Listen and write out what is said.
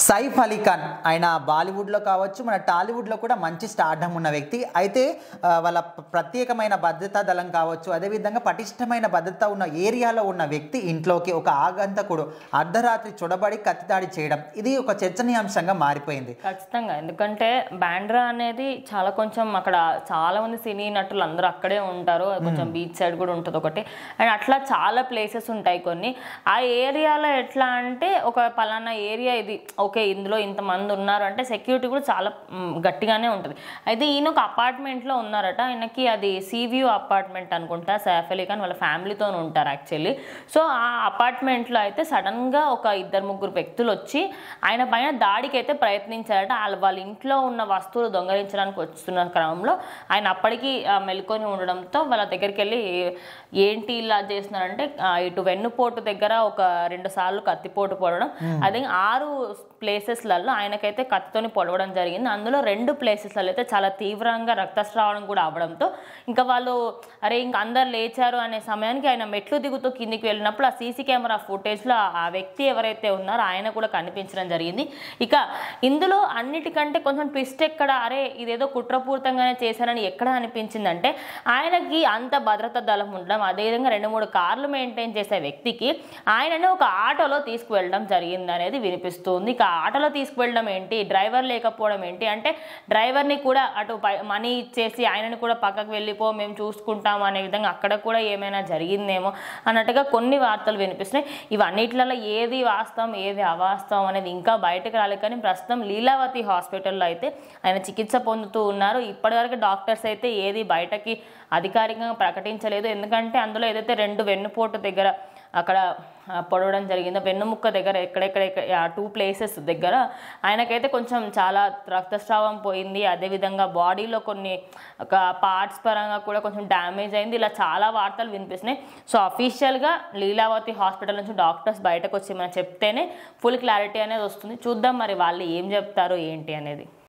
సైఫ్ అలీ ఖాన్ ఆయన బాలీవుడ్లో కావచ్చు, మన టాలీవుడ్లో కూడా మంచి స్టార్డమ్ ఉన్న వ్యక్తి. అయితే వాళ్ళ ప్రత్యేకమైన భద్రతా దళం కావచ్చు, అదేవిధంగా పటిష్టమైన భద్రత ఉన్న ఏరియాలో ఉన్న వ్యక్తి ఇంట్లోకి ఒక ఆగంతకుడు అర్ధరాత్రి చొరబడి కత్తిదాడి చేయడం, ఇది ఒక చర్చనీయాంశంగా మారిపోయింది. ఖచ్చితంగా. ఎందుకంటే బాండ్రా అనేది కొంచెం అక్కడ చాలా మంది సినీ నటులు అందరూ అక్కడే ఉంటారు. కొంచెం బీచ్ సైడ్ కూడా ఉంటుంది ఒకటి. అండ్ అట్లా చాలా ప్లేసెస్ ఉంటాయి కొన్ని. ఆ ఏరియాలో ఎట్లా అంటే ఒక పలానా ఏరియా ఇది, ఓకే ఇందులో ఇంతమంది ఉన్నారు అంటే సెక్యూరిటీ కూడా చాలా గట్టిగానే ఉంటుంది. అయితే ఈయన ఒక అపార్ట్మెంట్లో ఉన్నారట. ఆయనకి అది సీవ్యూ అపార్ట్మెంట్ అనుకుంటా. సైఫ్ అలీ ఖాన్ వాళ్ళ ఫ్యామిలీతో ఉంటారు యాక్చువల్లీ. సో ఆ అపార్ట్మెంట్లో అయితే సడన్గా ఒక 2-3 వ్యక్తులు వచ్చి ఆయన పైన దాడికి అయితే ప్రయత్నించారట. వాళ్ళ ఇంట్లో ఉన్న వస్తువులు దొంగలించడానికి వస్తున్న క్రమంలో ఆయన అప్పటికి మెలుకొని ఉండడంతో వాళ్ళ దగ్గరికి వెళ్ళి ఏంటి ఇలా చేస్తున్నారంటే ఇటు వెన్నుపోటు దగ్గర ఒక 2 సార్లు కత్తిపోటు పొడవడం, అదే 6 ప్లేసెస్లలో ఆయనకైతే కత్తితోని పొడవడం జరిగింది. అందులో 2 ప్లేసెస్లలో అయితే చాలా తీవ్రంగా రక్తస్రావడం కూడా అవ్వడంతో ఇంకా వాళ్ళు ఇంకా అందరు లేచారు అనే సమయానికి ఆయన మెట్లు దిగుతూ కిందికి వెళ్ళినప్పుడు ఆ సీసీ కెమెరా ఫుటేజ్లో ఆ వ్యక్తి ఎవరైతే ఉన్నారో ఆయన కూడా కనిపించడం జరిగింది. ఇక ఇందులో అన్నిటికంటే కొంచెం ట్విస్ట్ ఎక్కడ, ఇదేదో కుట్రపూరితంగానే చేశారని ఎక్కడ అనిపించిందంటే, ఆయనకి అంత భద్రతా దళం ఉండడం, అదేవిధంగా 2-3 కార్లు మెయింటైన్ చేసే వ్యక్తికి ఆయనను ఒక ఆటోలో తీసుకువెళ్ళడం జరిగింది అనేది వినిపిస్తుంది. ఇక ఆటోలో తీసుకువెళ్ళడం ఏంటి, డ్రైవర్ లేకపోవడం ఏంటి అంటే, డ్రైవర్ని కూడా అటు మనీ ఇచ్చేసి ఆయనను కూడా పక్కకు వెళ్ళిపో మేము చూసుకుంటాము అనే విధంగా అక్కడ కూడా ఏమైనా జరిగిందేమో అన్నట్టుగా కొన్ని వార్తలు వినిపిస్తున్నాయి. ఇవన్నిట్లలో ఏది వాస్తవం ఏది అవాస్తవం అనేది ఇంకా బయటకు రాలేదు. కానీ ప్రస్తుతం లీలావతి హాస్పిటల్లో అయితే ఆయన చికిత్స పొందుతూ ఉన్నారు. ఇప్పటివరకు డాక్టర్స్ అయితే ఏది బయటకి అధికారికంగా ప్రకటించలేదు. ఎందుకంటే అందులో ఏదైతే 2 వెన్నుపోటు దగ్గర అక్కడ పొడవడం జరిగిందో, వెన్నుముక్క దగ్గర ఎక్కడెక్కడ 2 ప్లేసెస్ దగ్గర ఆయనకైతే కొంచెం చాలా రక్తస్రావం పోయింది. అదేవిధంగా బాడీలో కొన్ని పార్ట్స్ పరంగా కూడా కొంచెం డ్యామేజ్ అయింది. ఇలా చాలా వార్తలు వినిపిస్తున్నాయి. సో అఫీషియల్గా లీలావతి హాస్పిటల్ నుంచి డాక్టర్స్ బయటకు వచ్చి మనం చెప్తేనే ఫుల్ క్లారిటీ అనేది వస్తుంది. చూద్దాం మరి వాళ్ళు ఏం చెప్తారో ఏంటి అనేది.